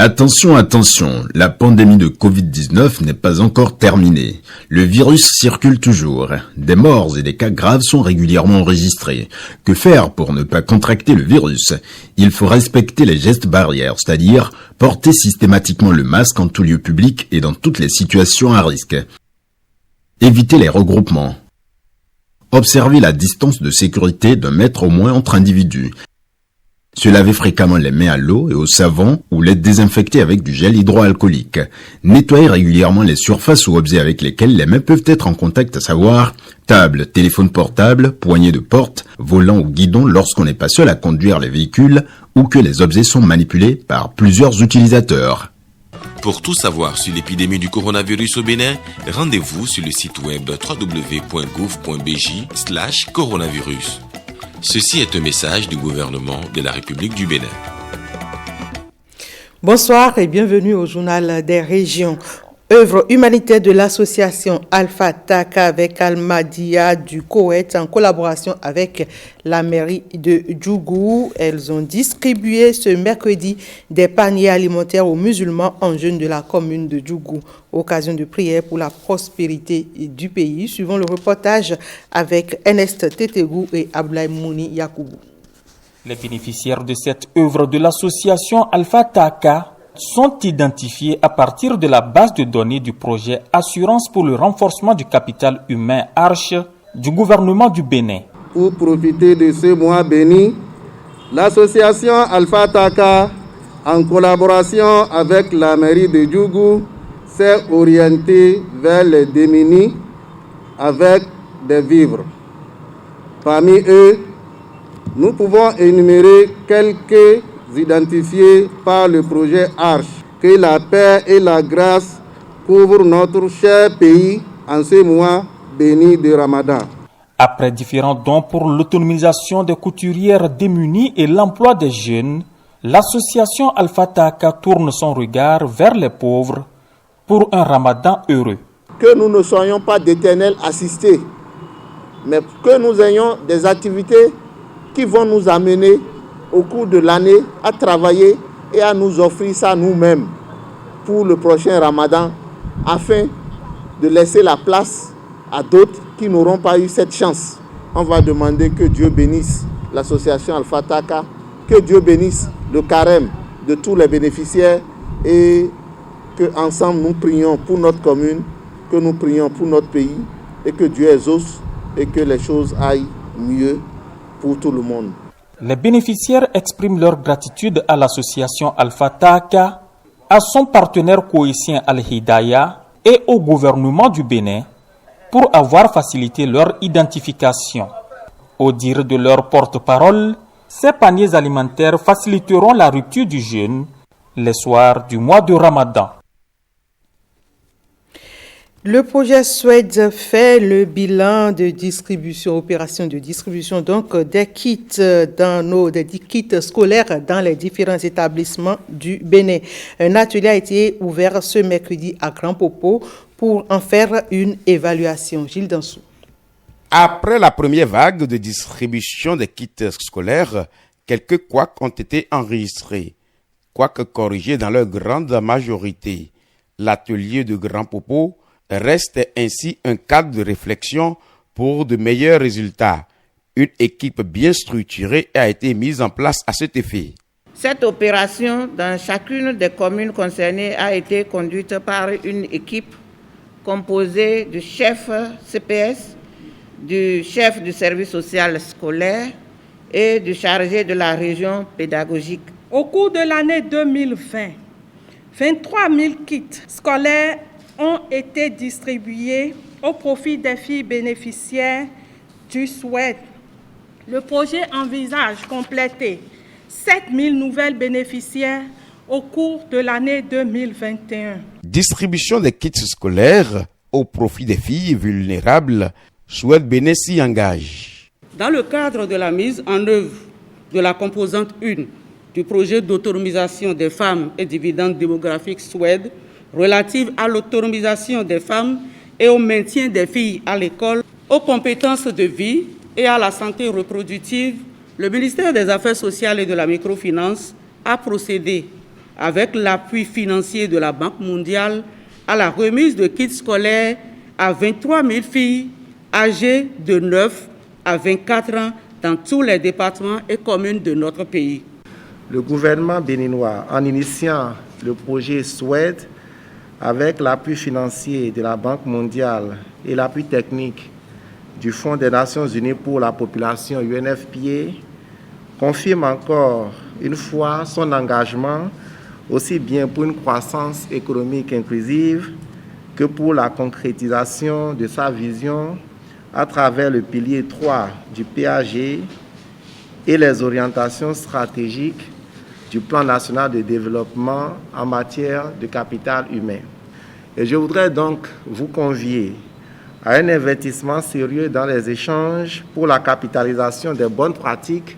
Attention, attention, la pandémie de Covid-19 n'est pas encore terminée. Le virus circule toujours. Des morts et des cas graves sont régulièrement enregistrés. Que faire pour ne pas contracter le virus? Il faut respecter les gestes barrières, c'est-à-dire porter systématiquement le masque en tout lieu public et dans toutes les situations à risque. Éviter les regroupements. Observer la distance de sécurité d'1 mètre au moins entre individus. Se laver fréquemment les mains à l'eau et au savon ou les désinfecter avec du gel hydroalcoolique. Nettoyer régulièrement les surfaces ou objets avec lesquels les mains peuvent être en contact, à savoir table, téléphone portable, poignée de porte, volant ou guidon lorsqu'on n'est pas seul à conduire les véhicules ou que les objets sont manipulés par plusieurs utilisateurs. Pour tout savoir sur l'épidémie du coronavirus au Bénin, rendez-vous sur le site web www.gouv.bj/coronavirus. Ceci est un message du gouvernement de la République du Bénin. Bonsoir et bienvenue au journal des régions. Œuvre humanitaire de l'association Alpha Taka avec Al-Mahdiya du Koweït en collaboration avec la mairie de Djougou. Elles ont distribué ce mercredi des paniers alimentaires aux musulmans en jeûne de la commune de Djougou. Occasion de prière pour la prospérité du pays. Suivant le reportage avec Ernest Tetegou et Ablaï Mouni Yakoubou. Les bénéficiaires de cette œuvre de l'association Alpha Taka sont identifiés à partir de la base de données du projet Assurance pour le renforcement du capital humain Arche du gouvernement du Bénin. Pour profiter de ce mois béni, l'association Alpha Taka, en collaboration avec la mairie de Djougou, s'est orientée vers les démunis avec des vivres. Parmi eux, nous pouvons énumérer quelques identifiés par le projet Arche. Que la paix et la grâce couvrent notre cher pays en ce mois béni de Ramadan. Après différents dons pour l'autonomisation des couturières démunies et l'emploi des jeunes, l'association Alpha Taka tourne son regard vers les pauvres pour un Ramadan heureux. Que nous ne soyons pas d'éternels assistés, mais que nous ayons des activités qui vont nous amener au cours de l'année à travailler et à nous offrir ça nous-mêmes pour le prochain Ramadan afin de laisser la place à d'autres qui n'auront pas eu cette chance. On va demander que Dieu bénisse l'association Alpha Taka, que Dieu bénisse le carême de tous les bénéficiaires et que ensemble nous prions pour notre commune, que nous prions pour notre pays et que Dieu exauce et que les choses aillent mieux pour tout le monde. Les bénéficiaires expriment leur gratitude à l'association Alpha Taka, à son partenaire koweïtien Al-Hidaya et au gouvernement du Bénin pour avoir facilité leur identification. Au dire de leur porte-parole, ces paniers alimentaires faciliteront la rupture du jeûne les soirs du mois de Ramadan. Le projet Suède fait le bilan de distribution, opération de distribution donc des kits des kits scolaires dans les différents établissements du Bénin. Un atelier a été ouvert ce mercredi à Grand Popo pour en faire une évaluation. Gilles Dansou. Après la première vague de distribution des kits scolaires, quelques couacs ont été enregistrés. Couacs corrigés dans leur grande majorité. L'atelier de Grand Popo reste ainsi un cadre de réflexion pour de meilleurs résultats. Une équipe bien structurée a été mise en place à cet effet. Cette opération dans chacune des communes concernées a été conduite par une équipe composée du chef CPS, du chef du service social scolaire et du chargé de la région pédagogique. Au cours de l'année 2020, 23 000 kits scolaires ont été distribués au profit des filles bénéficiaires du Suède. Le projet envisage compléter 7 000 nouvelles bénéficiaires au cours de l'année 2021. Distribution des kits scolaires au profit des filles vulnérables, Suède Bénin s'y engage. Dans le cadre de la mise en œuvre de la composante 1 du projet d'autonomisation des femmes et dividendes démographiques Suède, relative à l'autonomisation des femmes et au maintien des filles à l'école, aux compétences de vie et à la santé reproductive, le ministère des Affaires sociales et de la microfinance a procédé avec l'appui financier de la Banque mondiale, à la remise de kits scolaires à 23 000 filles âgées de 9 à 24 ans dans tous les départements et communes de notre pays. Le gouvernement béninois, en initiant le projet SWED, avec l'appui financier de la Banque mondiale et l'appui technique du Fonds des Nations Unies pour la population UNFPA, confirme encore une fois son engagement aussi bien pour une croissance économique inclusive que pour la concrétisation de sa vision à travers le pilier 3 du PAG et les orientations stratégiques du Plan national de développement en matière de capital humain. Et je voudrais donc vous convier à un investissement sérieux dans les échanges pour la capitalisation des bonnes pratiques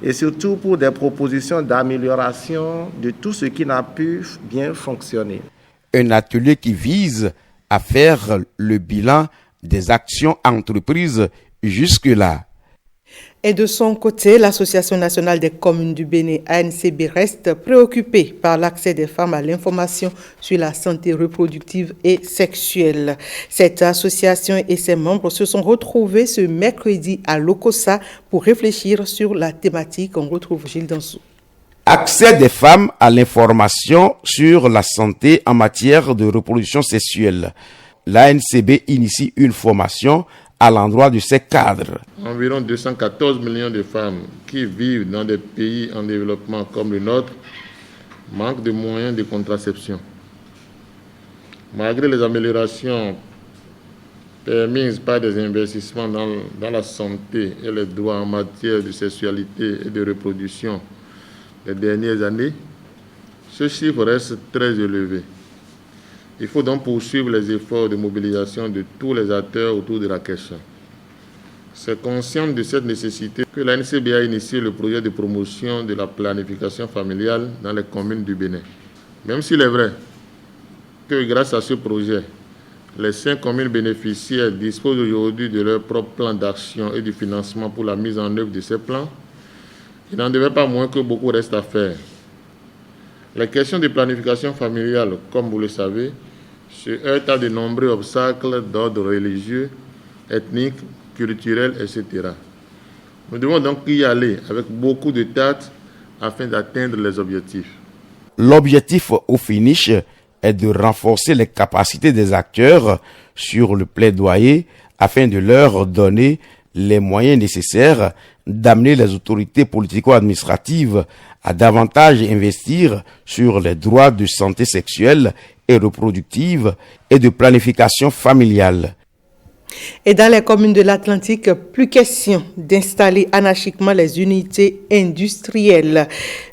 et surtout pour des propositions d'amélioration de tout ce qui n'a pu bien fonctionner. Un atelier qui vise à faire le bilan des actions entreprises jusque-là. Et de son côté, l'Association nationale des communes du Bénin, ANCB, reste préoccupée par l'accès des femmes à l'information sur la santé reproductive et sexuelle. Cette association et ses membres se sont retrouvés ce mercredi à Lokossa pour réfléchir sur la thématique. On retrouve Gilles Dansou. Accès des femmes à l'information sur la santé en matière de reproduction sexuelle. L'ANCB initie une formation à l'endroit de ces cadres. Environ 214 millions de femmes qui vivent dans des pays en développement comme le nôtre manquent de moyens de contraception. Malgré les améliorations permises par des investissements dans la santé et les droits en matière de sexualité et de reproduction les dernières années, ce chiffre reste très élevé. Il faut donc poursuivre les efforts de mobilisation de tous les acteurs autour de la question. C'est conscient de cette nécessité que l'ANCB a initié le projet de promotion de la planification familiale dans les communes du Bénin. Même s'il est vrai que grâce à ce projet, les 5 communes bénéficiaires disposent aujourd'hui de leur propre plan d'action et du financement pour la mise en œuvre de ces plans, il n'en devait pas moins que beaucoup reste à faire. Les questions de planification familiale, comme vous le savez, se heurtent à de nombreux obstacles d'ordre religieux, ethnique, culturel, etc. Nous devons donc y aller avec beaucoup de tact afin d'atteindre les objectifs. L'objectif au finish est de renforcer les capacités des acteurs sur le plaidoyer afin de leur donner les moyens nécessaires d'amener les autorités politico-administratives à davantage investir sur les droits de santé sexuelle et reproductive et de planification familiale. Et dans les communes de l'Atlantique, plus question d'installer anarchiquement les unités industrielles.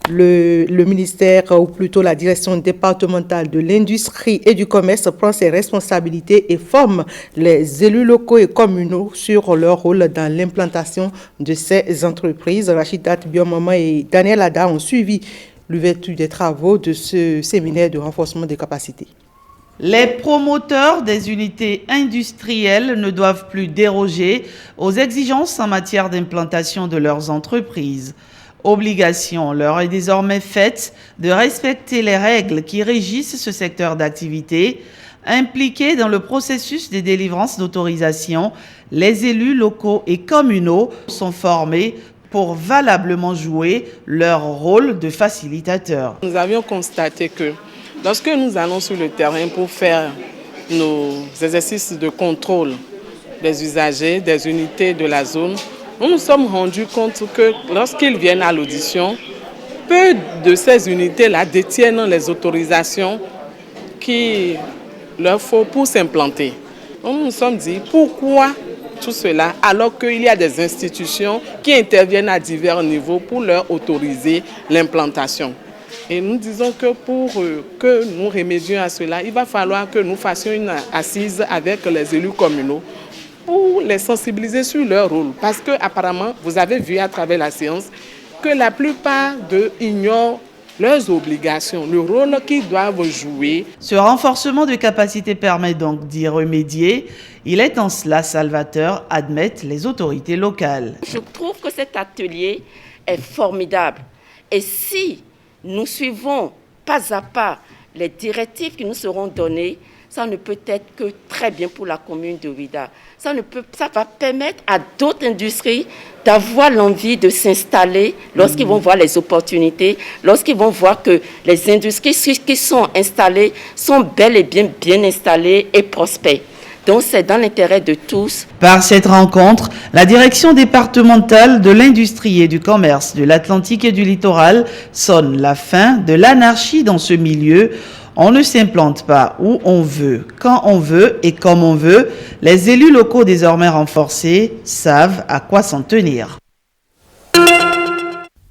Le ministère, ou plutôt la direction départementale de l'industrie et du commerce, prend ses responsabilités et forme les élus locaux et communaux sur leur rôle dans l'implantation de ces entreprises. Rachidat Biomama et Daniel Ada ont suivi l'ouverture des travaux de ce séminaire de renforcement des capacités. Les promoteurs des unités industrielles ne doivent plus déroger aux exigences en matière d'implantation de leurs entreprises. Obligation leur est désormais faite de respecter les règles qui régissent ce secteur d'activité. Impliqués dans le processus de délivrance d'autorisation, les élus locaux et communaux sont formés pour valablement jouer leur rôle de facilitateur. Nous avions constaté que lorsque nous allons sur le terrain pour faire nos exercices de contrôle des usagers, des unités de la zone, nous nous sommes rendus compte que lorsqu'ils viennent à l'audition, peu de ces unités-là détiennent les autorisations qu'il leur faut pour s'implanter. Nous nous sommes dit, pourquoi tout cela alors qu'il y a des institutions qui interviennent à divers niveaux pour leur autoriser l'implantation? Et nous disons que pour que nous remédions à cela, il va falloir que nous fassions une assise avec les élus communaux pour les sensibiliser sur leur rôle. Parce que apparemment, vous avez vu à travers la séance que la plupart d'eux ignorent leurs obligations, le rôle qu'ils doivent jouer. Ce renforcement de capacité permet donc d'y remédier. Il est en cela salvateur, admettent les autorités locales. Je trouve que cet atelier est formidable. Et si nous suivons pas à pas les directives qui nous seront données, ça ne peut être que très bien pour la commune de Ouidah. Ça va permettre à d'autres industries d'avoir l'envie de s'installer lorsqu'ils vont voir les opportunités, lorsqu'ils vont voir que les industries qui sont installées sont bel et bien installées et prospèrent. Donc c'est dans l'intérêt de tous. Par cette rencontre, la direction départementale de l'industrie et du commerce de l'Atlantique et du littoral sonne la fin de l'anarchie dans ce milieu. On ne s'implante pas où on veut, quand on veut et comme on veut. Les élus locaux désormais renforcés savent à quoi s'en tenir.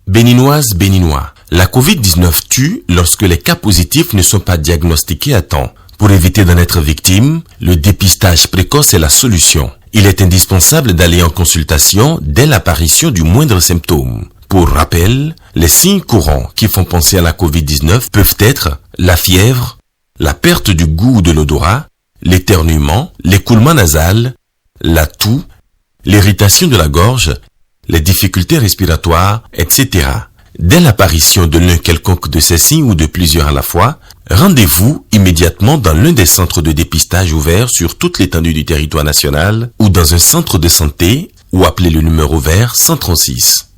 Béninoises, Béninois, la Covid-19 tue lorsque les cas positifs ne sont pas diagnostiqués à temps. Pour éviter d'en être victime, le dépistage précoce est la solution. Il est indispensable d'aller en consultation dès l'apparition du moindre symptôme. Pour rappel, les signes courants qui font penser à la Covid-19 peuvent être la fièvre, la perte du goût ou de l'odorat, l'éternuement, l'écoulement nasal, la toux, l'irritation de la gorge, les difficultés respiratoires, etc. Dès l'apparition de l'un quelconque de ces signes ou de plusieurs à la fois, rendez-vous immédiatement dans l'un des centres de dépistage ouverts sur toute l'étendue du territoire national ou dans un centre de santé ou appelez le numéro vert 136.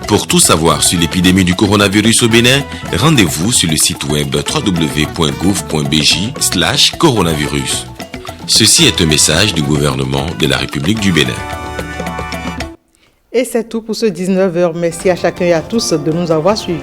Pour tout savoir sur l'épidémie du coronavirus au Bénin, rendez-vous sur le site web www.gouv.bj/coronavirus. Ceci est un message du gouvernement de la République du Bénin. Et c'est tout pour ce 19h. Merci à chacun et à tous de nous avoir suivis.